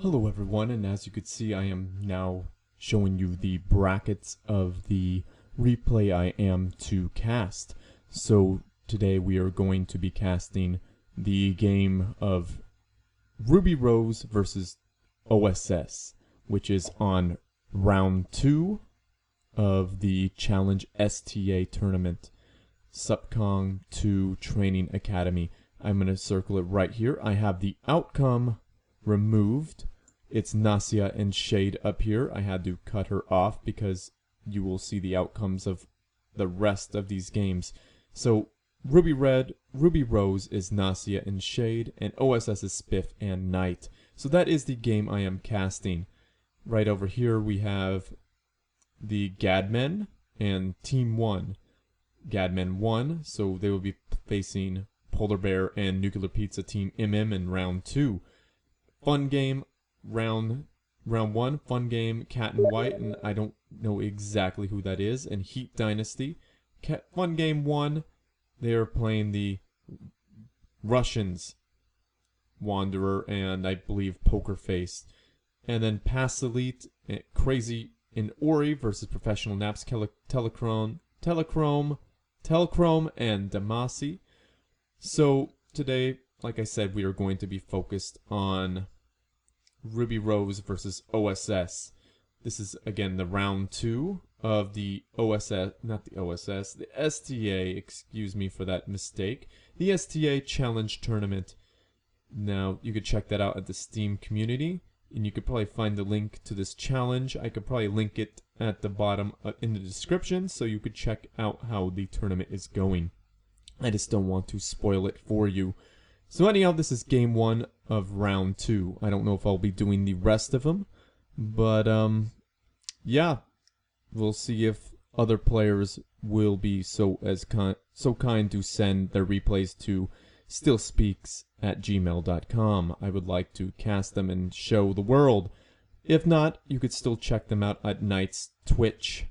Hello everyone, and as you can see I am now showing you the brackets of the replay I am to cast. So today we are going to be casting the game of Ruby Rose versus OSS, which is on round 2 of the Challenge STA tournament, Subcon 2 Training Academy. I'm going to circle it right here. I have the outcome removed. It's Nausicaä and Shade up here. I had to cut her off because you will see the outcomes of the rest of these games. So Ruby Rose is Nausicaä and Shade, and OSS is Spiff and Knight. So that is the game I am casting. Right over here we have the Gadmen and Team 1. Gadmen 1, so they will be facing Polar Bear and Nuclear Pizza Team MM in round 2. Fun game, round 1, fun game, Cat and White, and I don't know exactly who that is, and Heat Dynasty. Fun game 1, they are playing the Russians, Wanderer, and I believe Poker Face. And then Pass Elite, Crazy in Ori versus Professional Naps, Telechrome, and Damasi. So today, like I said, we are going to be focused on Ruby Rose versus OSS. This is again the round 2 of the OSS, not the OSS, the STA, excuse me for that mistake, the STA Challenge Tournament. Now, you could check that out at the Steam community, and you could probably find the link to this challenge. I could probably link it at the bottom in the description, so you could check out how the tournament is going. I just don't want to spoil it for you. So anyhow, this is game 1 of round 2. I don't know if I'll be doing the rest of them, but yeah, we'll see if other players will be so kind to send their replays to StealSpeaks@gmail.com. I would like to cast them and show the world. If not, you could still check them out at Knight's Twitch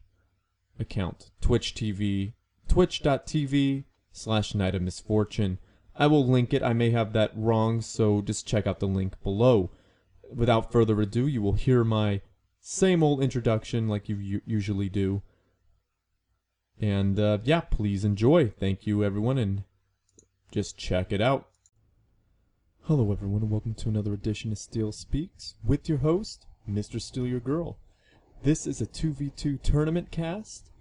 account, twitch.tv/NiteOfMisfortune. I will link it. I may have that wrong, so just check out the link below. Without further ado, you will hear my same old introduction like you usually do. And yeah, please enjoy. Thank you, everyone, and just check it out. Hello, everyone, and welcome to another edition of StealSpeaks with your host, Mr.StealUrGurl. This is a 2v2 tournament cast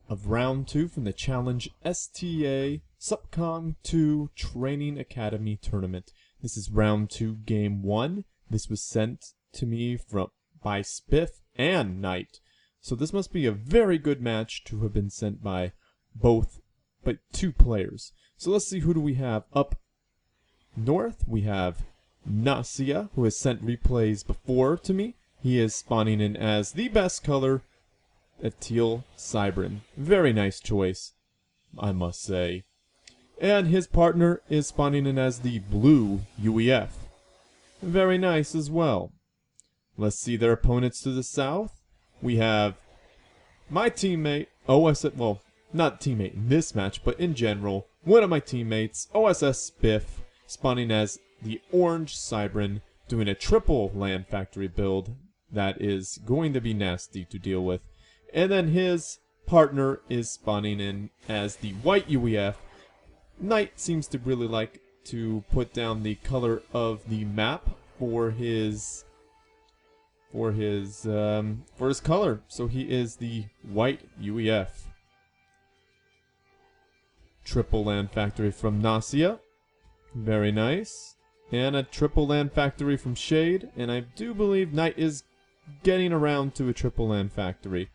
of round 2 from the Challenge STA Subcon 2 Training Academy tournament. This is round 2, game 1. This was sent to me by Spiff and Knight. So this must be a very good match to have been sent by two players. So let's see, who do we have up north? We have Nausicaä, who has sent replays before to me. He is spawning in as the best color, a teal Cybrin. Very nice choice, I must say. And his partner is spawning in as the blue UEF. Very nice as well. Let's see their opponents to the south. We have my teammate, OSS, well, not teammate in this match, but in general, one of my teammates, OSS Spiff, spawning as the orange Cybrin, doing a triple Land Factory build that is going to be nasty to deal with. And then his partner is spawning in as the white UEF. Knight seems to really like to put down the color of the map for his color. So he is the white UEF. Triple Land Factory from Nausicaä. Very nice. And a triple Land Factory from Shade. And I do believe Knight is getting around to a triple Land Factory.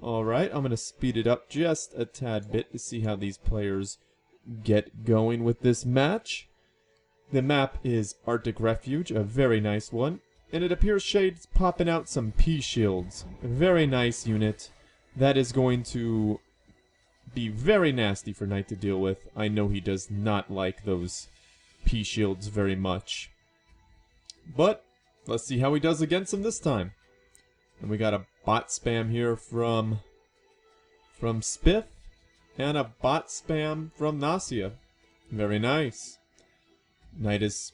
Alright, I'm going to speed it up just a tad bit to see how these players get going with this match. The map is Artic Refuge, a very nice one. And it appears Shade's popping out some P-shields. A very nice unit. That is going to be very nasty for Knight to deal with. I know he does not like those P-shields very much. But let's see how he does against them this time. And we got a bot spam here from Spiff, and a bot spam from Nausicaä. Very nice. Knight is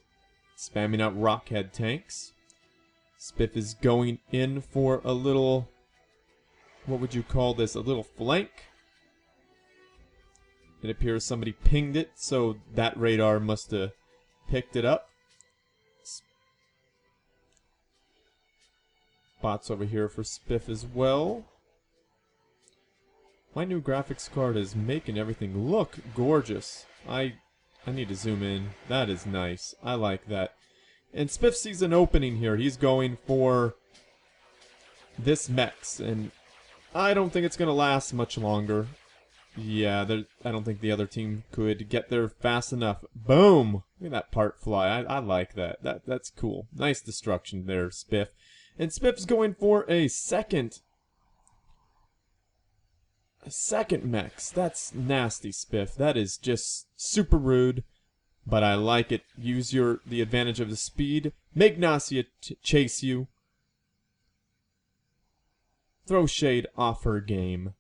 spamming out Rockhead tanks. Spiff is going in for a little, what would you call this, a little flank? It appears somebody pinged it, so that radar must have picked it up. Spots over here for Spiff as well. My new graphics card is making everything look gorgeous. I need to zoom in. That is nice. I like that. And Spiff sees an opening here. He's going for this Mex, and I don't think it's going to last much longer. Yeah, I don't think the other team could get there fast enough. Boom! Look at that part fly. I like that. That's cool. Nice destruction there, Spiff. And Spiff's going for a second Mex. That's nasty, Spiff. That is just super rude, but I like it. Use the advantage of the speed. Make Nausicaä chase you. Throw Shade off her game.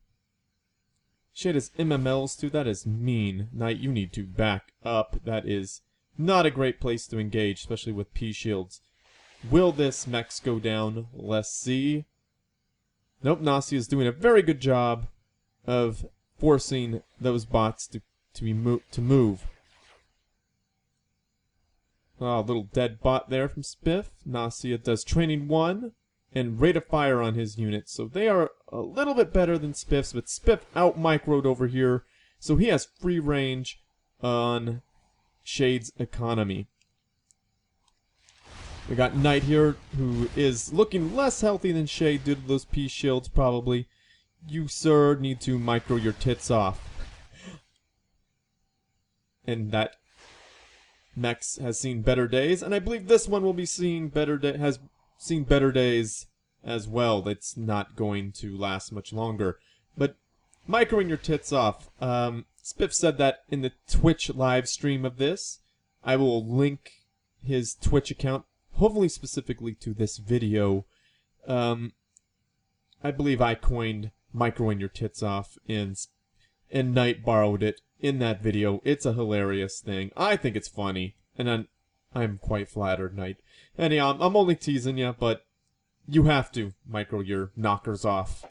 Shade has MMLs too. That is mean. Knight, you need to back up. That is not a great place to engage, especially with P shields. Will this Mex go down? Let's see. Nope, Nausicaä is doing a very good job of forcing those bots to move. Oh, little dead bot there from Spiff. Nausicaä does training 1 and rate of fire on his units, so they are a little bit better than Spiff's, but Spiff out-microed over here, so he has free range on Shade's economy. We got Knight here, who is looking less healthy than Shade due to those P shields, probably. You, sir, need to micro your tits off. And that Mex has seen better days, and I believe this one will be has seen better days as well. That's not going to last much longer. But microing your tits off. Spiff said that in the Twitch live stream of this. I will link his Twitch account, hopefully specifically to this video. I believe I coined microing your tits off, and Knight borrowed it in that video. It's a hilarious thing. I think it's funny, and I'm quite flattered, Knight. Anyhow, I'm only teasing you, but you have to micro your knockers off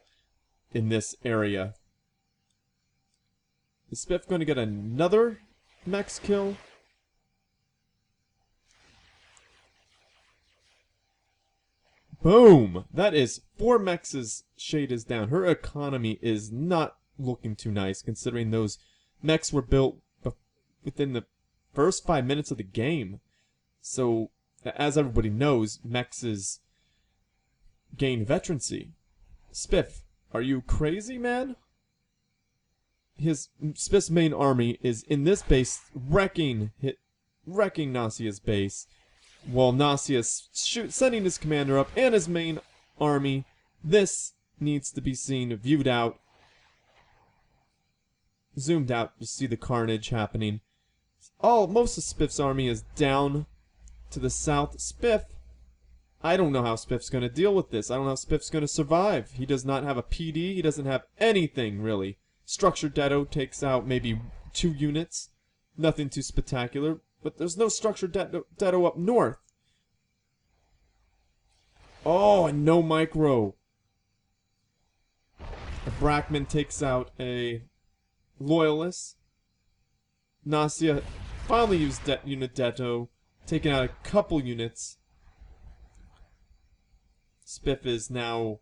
in this area. Is Spiff going to get another Mex kill? Boom! That is 4 Mexes. Shade is down. Her economy is not looking too nice, considering those Mex were built within the first 5 minutes of the game. So, as everybody knows, Mexes gain veterancy. Spiff, are you crazy, man? Spiff's main army is in this base, wrecking Nausicaä's base, while Nausicaä's sending his commander up and his main army. This needs to be seen, viewed out, zoomed out to see the carnage happening. Most of Spiff's army is down to the south. Spiff, I don't know how Spiff's going to deal with this. I don't know how Spiff's going to survive. He does not have a PD. He doesn't have anything, really. Structure Detto takes out maybe 2 units. Nothing too spectacular. But there's no Structure Detto up north. Oh, and no micro. A Brackman takes out a Loyalist. Nausicaä finally used unit Detto, taking out a couple units. Spiff is now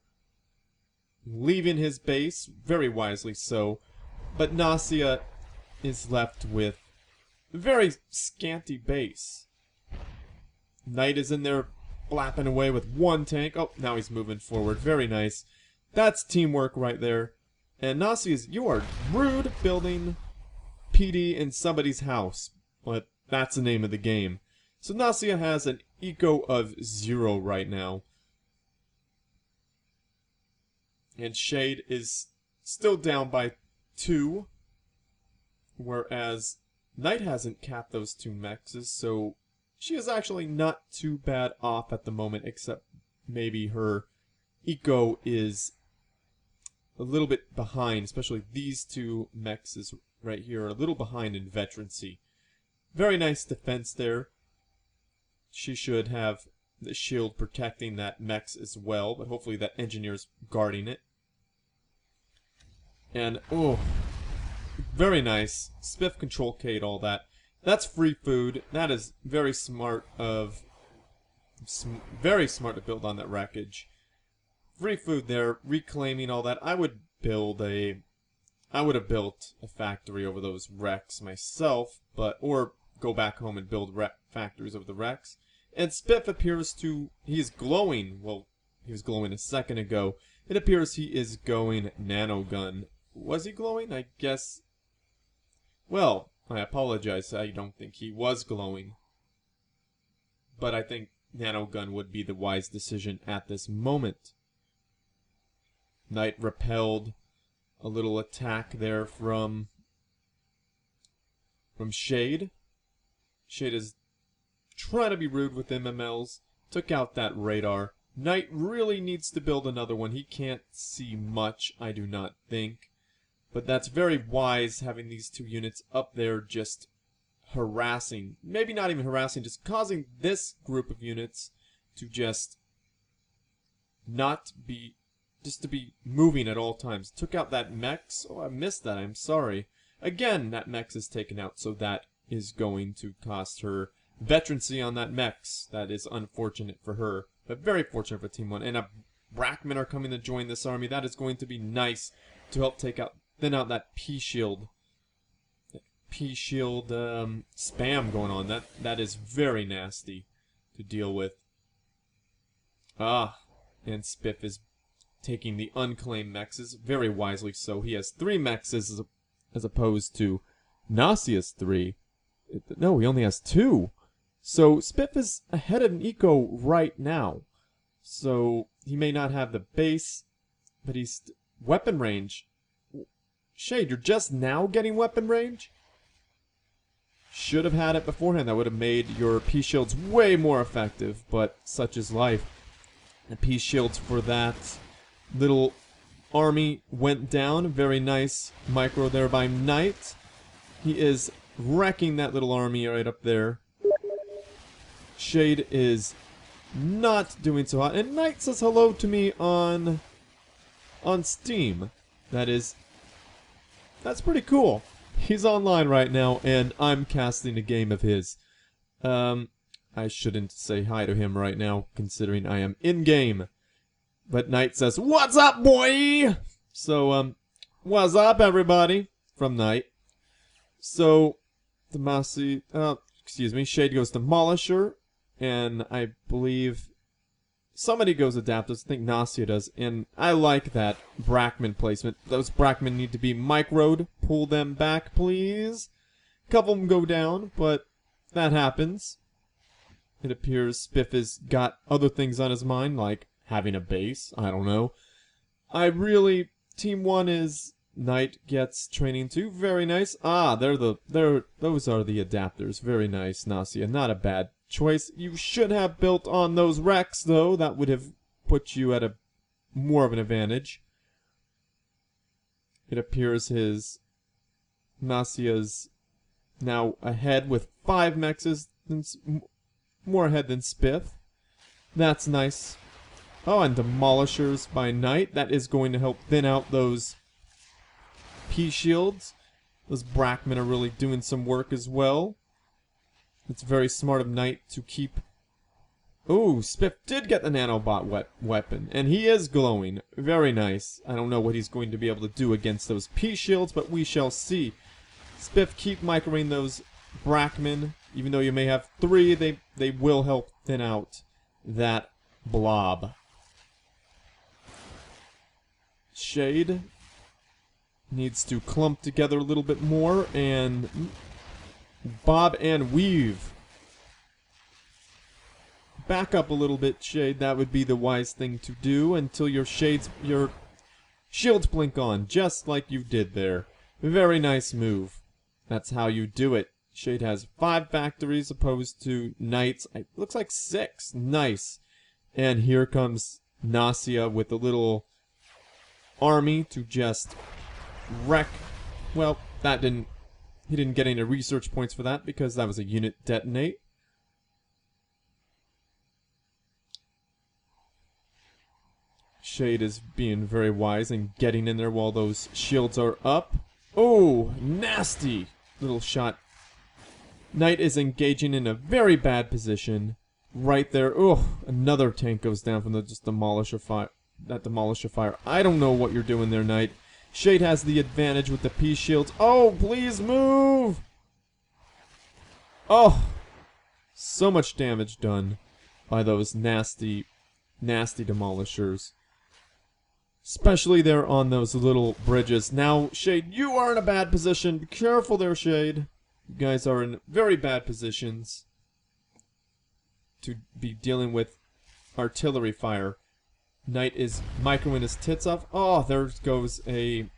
leaving his base, very wisely so, but Nausicaä is left with a very scanty base. Knight is in there flapping away with 1 tank. Oh, now he's moving forward. Very nice. That's teamwork right there. And Nausicaä, you are rude building PD in somebody's house, but that's the name of the game. So Nausicaä has an eco of 0 right now. And Shade is still down by 2, whereas Knight hasn't capped those 2 Mexes, so she is actually not too bad off at the moment, except maybe her eco is a little bit behind, especially these 2 Mexes right here are a little behind in veterancy. Very nice defense there. She should have the shield protecting that mechs as well, but hopefully that engineer's guarding it. And, oh, very nice. Spiff control K'd all that. That's free food. That is very smart of... very smart to build on that wreckage. Free food there, reclaiming all that. I would have built a factory over those wrecks myself, but... or go back home and build factories over the wrecks. And Spiff appears to... he's glowing. Well, he was glowing a second ago. It appears he is going nanogun. Was he glowing? I guess... well, I apologize. I don't think he was glowing. But I think nanogun would be the wise decision at this moment. Knight repelled a little attack there from Shade. Shade is trying to be rude with MMLs. Took out that radar. Knight really needs to build another one. He can't see much, I do not think. But that's very wise, having these two units up there just harassing. Maybe not even harassing, just causing this group of units to just not be... just to be moving at all times. Took out that mechs. Oh, I missed that. I'm sorry. Again, that mechs is taken out, so that is going to cost her veterancy on that mechs. That is unfortunate for her, but very fortunate for Team 1. And a Brackmen are coming to join this army. That is going to be nice to help thin out that P-shield. P-shield spam going on. That is very nasty to deal with. Ah, and Spiff is taking the unclaimed mexes, very wisely so. He has 3 mexes as opposed to Nausicaä's 3. No, he only has 2. So Spiff is ahead of Nico right now. So he may not have the base, but he's weapon range. Shade, you're just now getting weapon range? Should have had it beforehand. That would have made your P-shields way more effective, but such is life. The P-shields for that little army went down. Very nice micro there by Knight. He is wrecking that little army right up there. Shade is not doing so hot. And Knight says hello to me on Steam. That's pretty cool. He's online right now, and I'm casting a game of his. I shouldn't say hi to him right now, considering I am in-game. But Knight says, "What's up, boy?" So, what's up, everybody? From Knight. So, Shade goes Demolisher, and I believe somebody goes Adapters. I think Nausicaä does, and I like that Brackman placement. Those Brackman need to be microed. Pull them back, please. A couple of them go down, but that happens. It appears Spiff has got other things on his mind, like having a base. I don't know. Team 1 is Knight gets training too. Very nice. Ah, those are the adapters. Very nice, Nausicaä. Not a bad choice. You should have built on those wrecks, though. That would have put you at more of an advantage. It appears Nausicaä's now ahead with 5 mexes, more ahead than Spiff. That's nice. Oh, and Demolishers by Knight. That is going to help thin out those P-shields. Those Brackmen are really doing some work as well. It's very smart of Knight to keep... Ooh, Spiff did get the nanobot weapon, and he is glowing. Very nice. I don't know what he's going to be able to do against those P-shields, but we shall see. Spiff, keep microing those Brackmen. Even though you may have 3, they will help thin out that blob. Shade needs to clump together a little bit more and bob and weave. Back up a little bit, Shade. That would be the wise thing to do until your shields blink on, just like you did there. Very nice move. That's how you do it. Shade has 5 factories opposed to Knight's. It looks like 6. Nice. And here comes Nausicaä with a little army to just wreck. Well, he didn't get any research points for that because that was a unit detonate. Shade is being very wise and getting in there while those shields are up. Oh, nasty little shot. Knight is engaging in a very bad position. Right there. Oh, another tank goes down from the just demolisher fire. That demolisher fire. I don't know what you're doing there, Knight. Shade has the advantage with the P shields. Oh, please move! Oh, so much damage done by those nasty demolishers. Especially there on those little bridges. Now, Shade, you are in a bad position. Be careful there, Shade. You guys are in very bad positions to be dealing with artillery fire. Knight is microing his tits off. Oh, there goes a...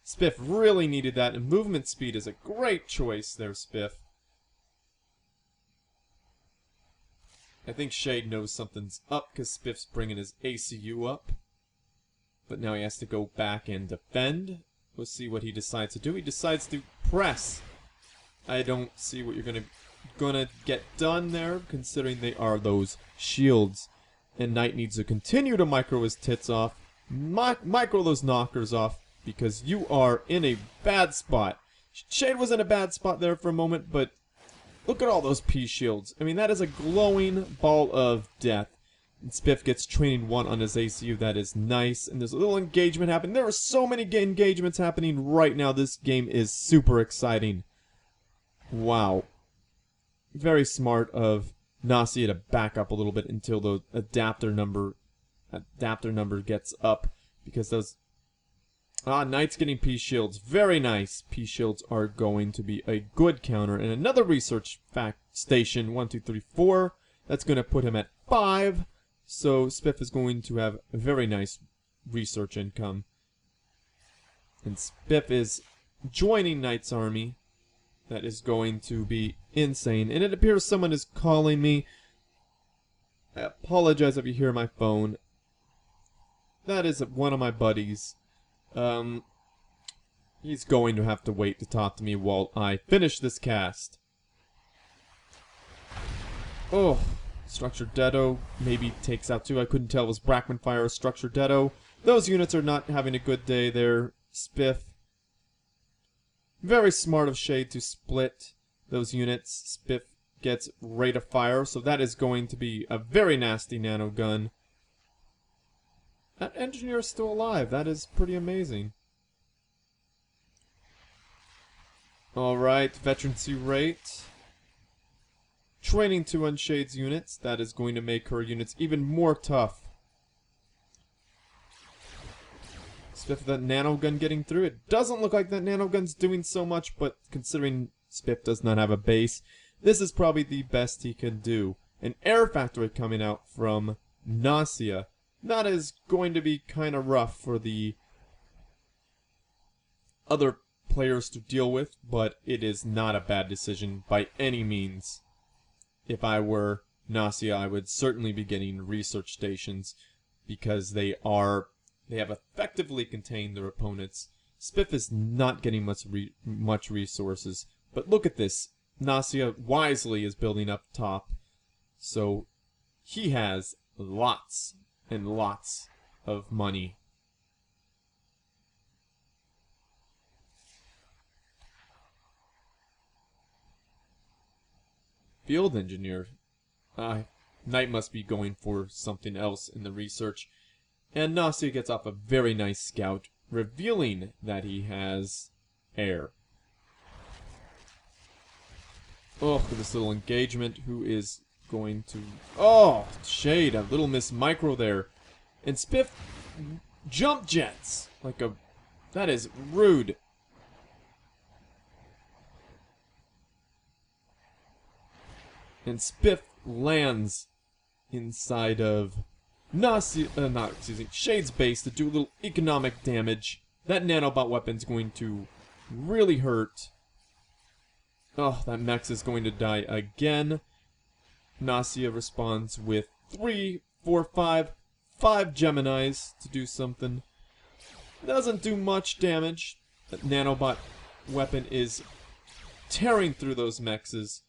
Spiff really needed that, and movement speed is a great choice there, Spiff. I think Shade knows something's up because Spiff's bringing his ACU up. But now he has to go back and defend. We'll see what he decides to do. He decides to press. I don't see what you're gonna get done there, considering they are those shields. And Knight needs to continue to micro his tits off. Micro those knockers off, because you are in a bad spot. Shade was in a bad spot there for a moment, but look at all those P shields. I mean, that is a glowing ball of death. And Spiff gets training 1 on his ACU. That is nice. And there's a little engagement happening. There are so many engagements happening right now. This game is super exciting. Wow. Very smart of Nausicaä to back up a little bit until the adapter number gets up. Because those... Knight's getting P shields. Very nice. P shields are going to be a good counter. And another research station. 1, 2, 3, 4. That's going to put him at 5. So Spiff is going to have a very nice research income. And Spiff is joining Knight's army. That is going to be insane. And it appears someone is calling me. I apologize if you hear my phone. That is one of my buddies. He's going to have to wait to talk to me while I finish this cast. Oh, Structure Deado maybe takes out 2. I couldn't tell. It was Brackman Fire or Structure Deado. Those units are not having a good day there. Spiff. Very smart of Shade to split those units. Spiff gets Rate of Fire, so that is going to be a very nasty nano gun. That engineer is still alive. That is pretty amazing. Alright, veterancy rate. Training 2 on Shade's units. That is going to make her units even more tough. Spiff, that nano gun getting through. It doesn't look like that nano gun's doing so much, but considering Spiff does not have a base, this is probably the best he can do. An air factory coming out from Nausicaä. That is going to be kind of rough for the other players to deal with, but it is not a bad decision by any means. If I were Nausicaä, I would certainly be getting research stations because they have effectively contained their opponents. Spiff is not getting much resources, but look at this. Nausicaä wisely is building up top, so he has lots and lots of money. Field engineer. Knight must be going for something else in the research. And Nausicaä gets off a very nice scout, revealing that he has air. Oh, this little engagement. Who is going to... Oh, Shade, a little miss micro there. And Spiff jump jets. Like a... That is rude. And Spiff lands inside of Shade's base to do a little economic damage. That nanobot weapon's going to really hurt. Oh, that Mex is going to die again. Nausicaä responds with 3, 4, 5 Geminis to do something. Doesn't do much damage. That nanobot weapon is tearing through those Mexes.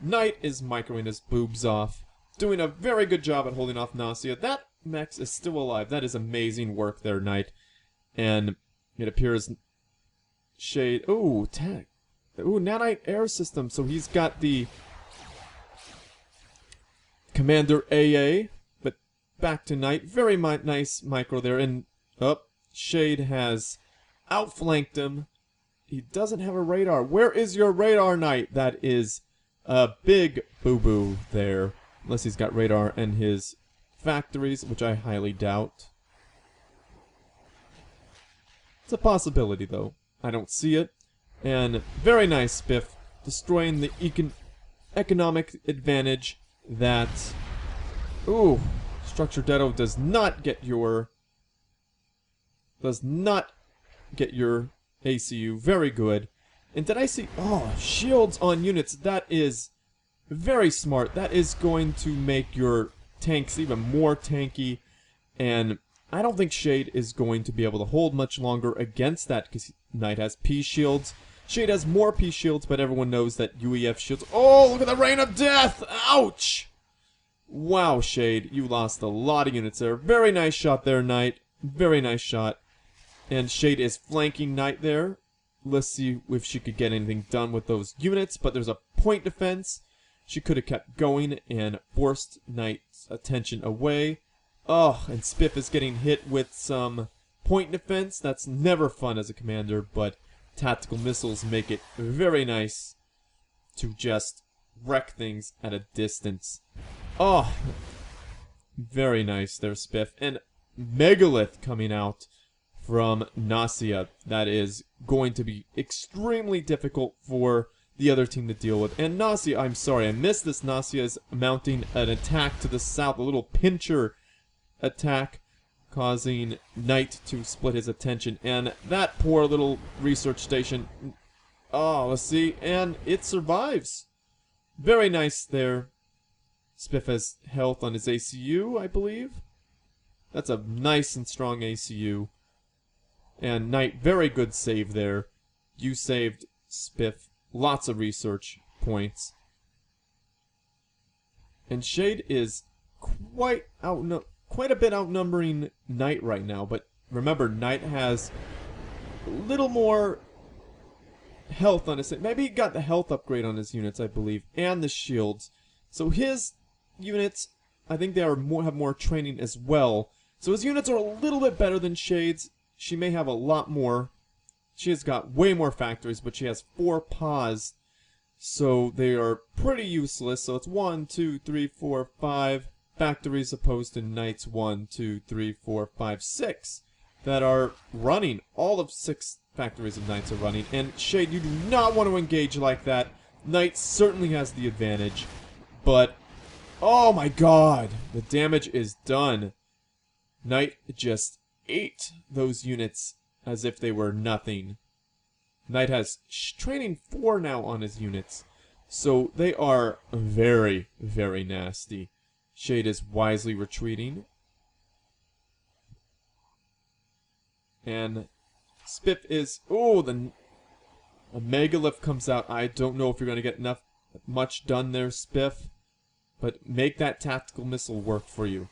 Knight is microing his boobs off, doing a very good job at holding off Nausicaä. That Mex is still alive. That is amazing work there, Knight. And it appears Shade... Ooh, tech. Ooh, nanite air system. So he's got the Commander AA. But back to Knight. Very nice micro there. And, Shade has outflanked him. He doesn't have a radar. Where is your radar, Knight? That is a big boo-boo there. Unless he's got radar in his factories, which I highly doubt. It's a possibility, though. I don't see it. And very nice, Spiff. Destroying the economic advantage that... Ooh. Structure Deado does not get your... ACU. Very good. And did I see... Oh, shields on units. That is very smart. That is going to make your tanks even more tanky. And I don't think Shade is going to be able to hold much longer against that because Knight has P shields. Shade has more P shields, but everyone knows that UEF shields... Oh, look at the Rain of Death! Ouch! Wow, Shade, you lost a lot of units there. Very nice shot there, Knight. Very nice shot. And Shade is flanking Knight there. Let's see if she could get anything done with those units, but there's a point defense. She could have kept going and forced Knight's attention away. Oh, and Spiff is getting hit with some point defense. That's never fun as a commander, but tactical missiles make it very nice to just wreck things at a distance. Oh, very nice there, Spiff. And Megalith coming out from Nausicaä. That is going to be extremely difficult for the other team to deal with. And Nausicaä, I'm sorry, I missed this. Nausicaä is mounting an attack to the south, a little pincher attack, causing Knight to split his attention. And that poor little research station, oh, let's see, and it survives. Very nice there. Spiff has health on his ACU, I believe. That's a nice and strong ACU. And Knight, very good save there. You saved Spiff lots of research points. And Shade is quite a bit outnumbering Knight right now. But remember, Knight has a little more health on his... Maybe he got the health upgrade on his units, I believe, and the shields. So his units, I think they are have more training as well. So his units are a little bit better than Shade's. She may have a lot more. She has got way more factories, but she has 4 paws. So they are pretty useless. So it's 1, 2, 3, 4, 5 factories opposed to Knight's 1, 2, 3, 4, 5, 6 that are running. All of 6 factories of Knights are running. And Shade, you do not want to engage like that. Knight certainly has the advantage. But, oh my god, the damage is done. Knight just ate those units as if they were nothing. Knight has training 4 now on his units. So they are very, very nasty. Shade is wisely retreating. And Spiff is... Oh, a Megalith comes out. I don't know if you're going to get much done there, Spiff. But make that tactical missile work for you.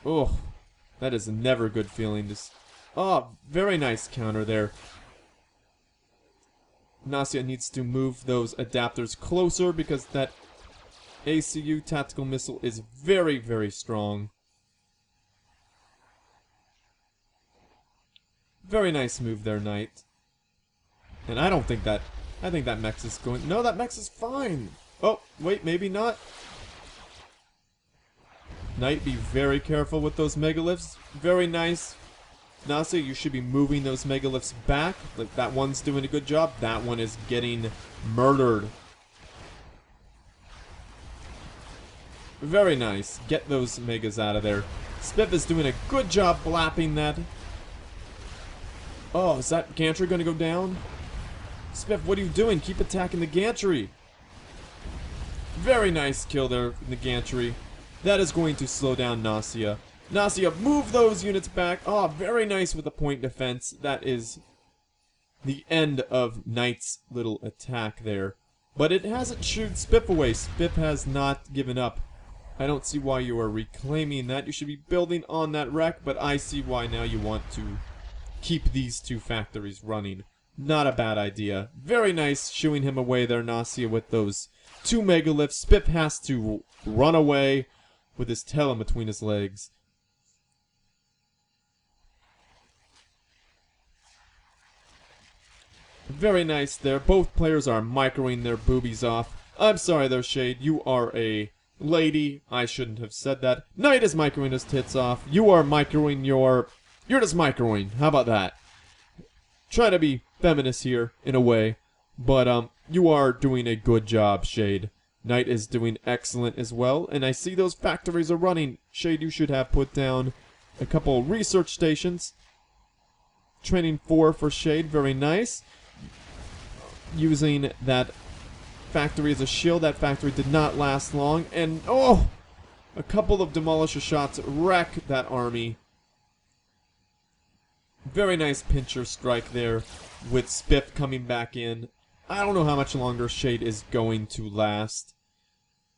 Oh, that is a never good feeling. Oh, very nice counter there. Nausicaä needs to move those adapters closer because that ACU tactical missile is very, very strong. Very nice move there, Knight. And I don't think that... I think that Mex is going... No, that Mex is fine! Oh, wait, maybe not. Knight, be very careful with those Megaliths. Very nice. Nausicaä, you should be moving those Megaliths back. Like, that one's doing a good job. That one is getting murdered. Very nice. Get those Megas out of there. Spiff is doing a good job blapping that. Oh, is that gantry going to go down? Spiff, what are you doing? Keep attacking the gantry. Very nice kill there in the gantry. That is going to slow down Nausicaä. Nausicaä, move those units back. Oh, very nice with the point defense. That is the end of Knight's little attack there. But it hasn't shooed Spiff away. Spiff has not given up. I don't see why you are reclaiming that. You should be building on that wreck, but I see why now you want to keep these two factories running. Not a bad idea. Very nice shooing him away there, Nausicaä, with those two Megaliths. Spiff has to run away with his tail in between his legs. Very nice there. Both players are microing their boobies off. I'm sorry there, Shade. You are a lady. I shouldn't have said that. Knight is microing his tits off. You are microing your... You're just microing. How about that? Try to be feminist here, in a way. But, you are doing a good job, Shade. Knight is doing excellent as well. And I see those factories are running. Shade, you should have put down a couple research stations. Training 4 for Shade. Very nice. Using that factory as a shield. That factory did not last long. And, oh! A couple of demolisher shots wreck that army. Very nice pincher strike there with Spiff coming back in. I don't know how much longer Shade is going to last.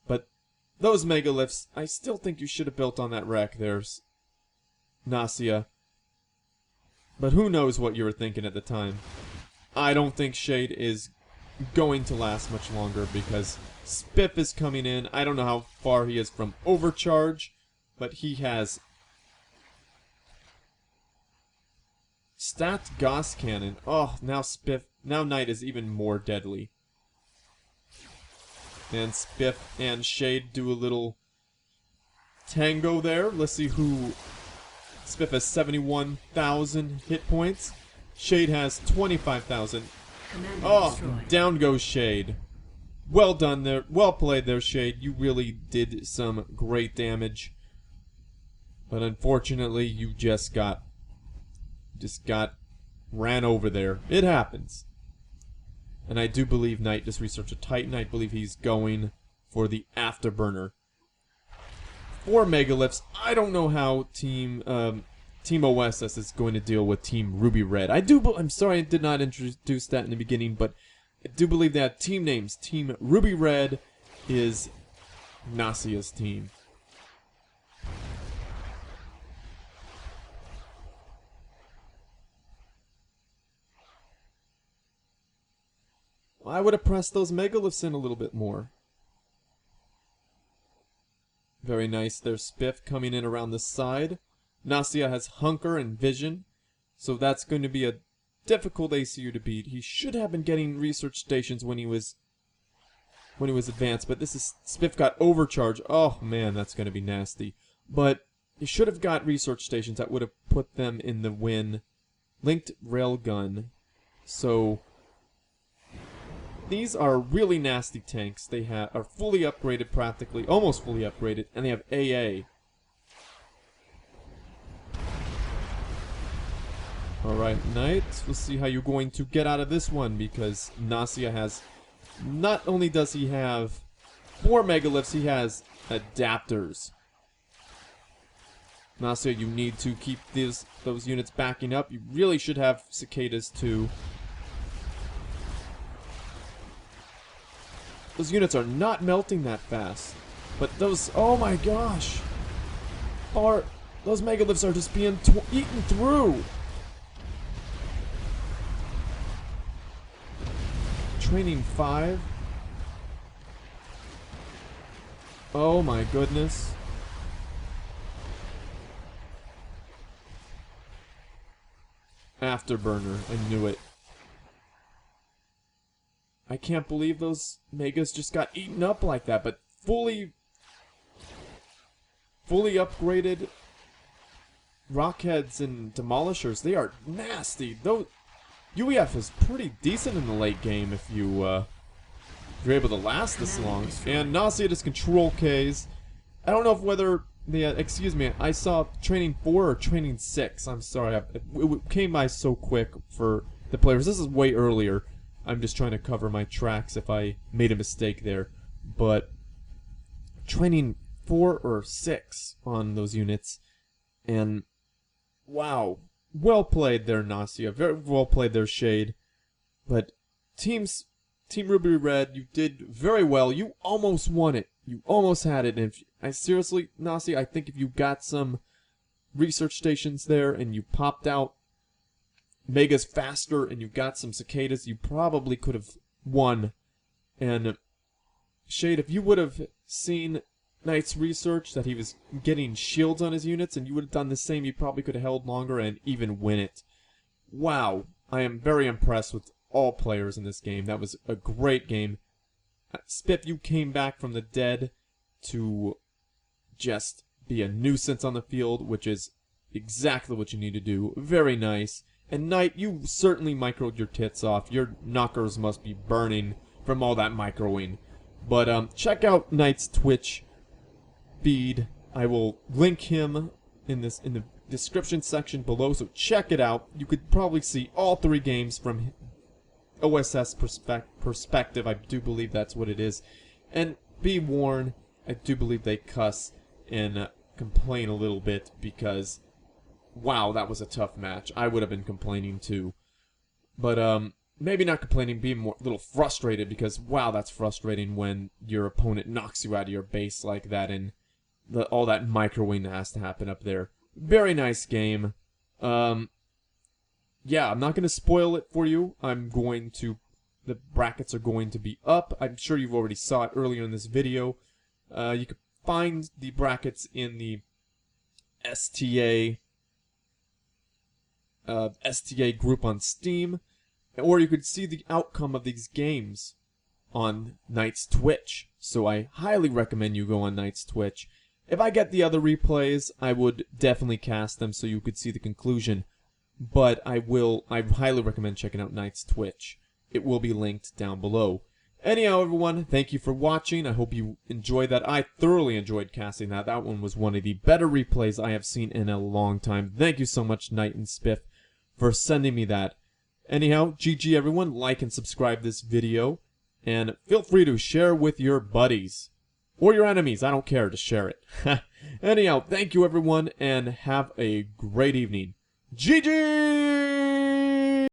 But those Megaliths, I still think you should have built on that wreck there, Nausicaä. But who knows what you were thinking at the time. I don't think Shade is going to last much longer because Spiff is coming in. I don't know how far he is from overcharge, but he has stacked Gauss Cannon. Oh, now Knight is even more deadly. And Spiff and Shade do a little tango there. Let's see who... Spiff has 71,000 hit points. Shade has 25,000. Oh, down goes Shade. Well done there. Well played there, Shade. You really did some great damage. But unfortunately, you just got ran over there. It happens. And I do believe Knight just researched a Titan. I believe he's going for the Afterburner. 4 Megaliths. I don't know how Team OSS is going to deal with Team Ruby Red. I'm sorry I did not introduce that in the beginning, but I do believe they have team names. Team Ruby Red is Nausicaä's team. I would have pressed those Megaliths in a little bit more. Very nice. There's Spiff coming in around the side. Nausicaä has Hunker and Vision, so that's going to be a difficult ACU to beat. He should have been getting research stations when he was advanced, but this is... Spiff got Overcharge. Oh, man, that's going to be nasty. But he should have got research stations. That would have put them in the win. Linked Railgun. So... these are really nasty tanks. They are fully upgraded practically, almost fully upgraded, and they have AA. Alright, Knight, we'll see how you're going to get out of this one, because Nausicaä has, not only does he have 4 Megaliths, he has adapters. Nausicaä, you need to keep those units backing up. You really should have cicadas too. Those units are not melting that fast. But those... oh my gosh! Those Megaliths are just being eaten through! Training 5. Oh my goodness. Afterburner. I knew it. I can't believe those Megas just got eaten up like that, but fully upgraded Rockheads and Demolishers, they are nasty. Though UEF is pretty decent in the late game if you're able to last this long. And Nausicaä just control Ks. I don't know if whether excuse me, I saw Training 4 or Training 6. I'm sorry, it came by so quick for the players. This is way earlier. I'm just trying to cover my tracks if I made a mistake there. But Training 4 or 6 on those units. And wow. Well played there, Nausicaä. Very well played there, Shade. But Team Ruby Red, you did very well. You almost won it. You almost had it. And I seriously, Nausicaä, I think if you got some research stations there and you popped out Megas faster and you got some cicadas, you probably could have won. And Shade, if you would have seen Knight's research that he was getting shields on his units and you would have done the same, you probably could have held longer and even win it. Wow, I am very impressed with all players in this game. That was a great game. Spiff, you came back from the dead to just be a nuisance on the field, which is exactly what you need to do. Very nice. And Knight, you certainly microed your tits off. Your knockers must be burning from all that microing. But check out Knight's Twitch feed. I will link him in the description section below, so check it out. You could probably see all 3 games from OSS perspective. I do believe that's what it is. And be warned, I do believe they cuss and complain a little bit because, wow, that was a tough match. I would have been complaining too. But maybe not complaining, being a little frustrated because, wow, that's frustrating when your opponent knocks you out of your base like that and all that microwing that has to happen up there. Very nice game. Yeah, I'm not going to spoil it for you. The brackets are going to be up. I'm sure you've already saw it earlier in this video. You can find the brackets in the STA group on Steam, or you could see the outcome of these games on Knight's Twitch. So I highly recommend you go on Knight's Twitch. If I get the other replays, I would definitely cast them so you could see the conclusion. But I highly recommend checking out Knight's Twitch. It will be linked down below. Anyhow, everyone, thank you for watching. I hope you enjoyed that. I thoroughly enjoyed casting that. That one was one of the better replays I have seen in a long time. Thank you so much, Knight and Spiff, for sending me that. Anyhow, GG everyone. Like and subscribe this video. And feel free to share with your buddies. Or your enemies. I don't care. Just share it. Anyhow, thank you everyone, and have a great evening. GG!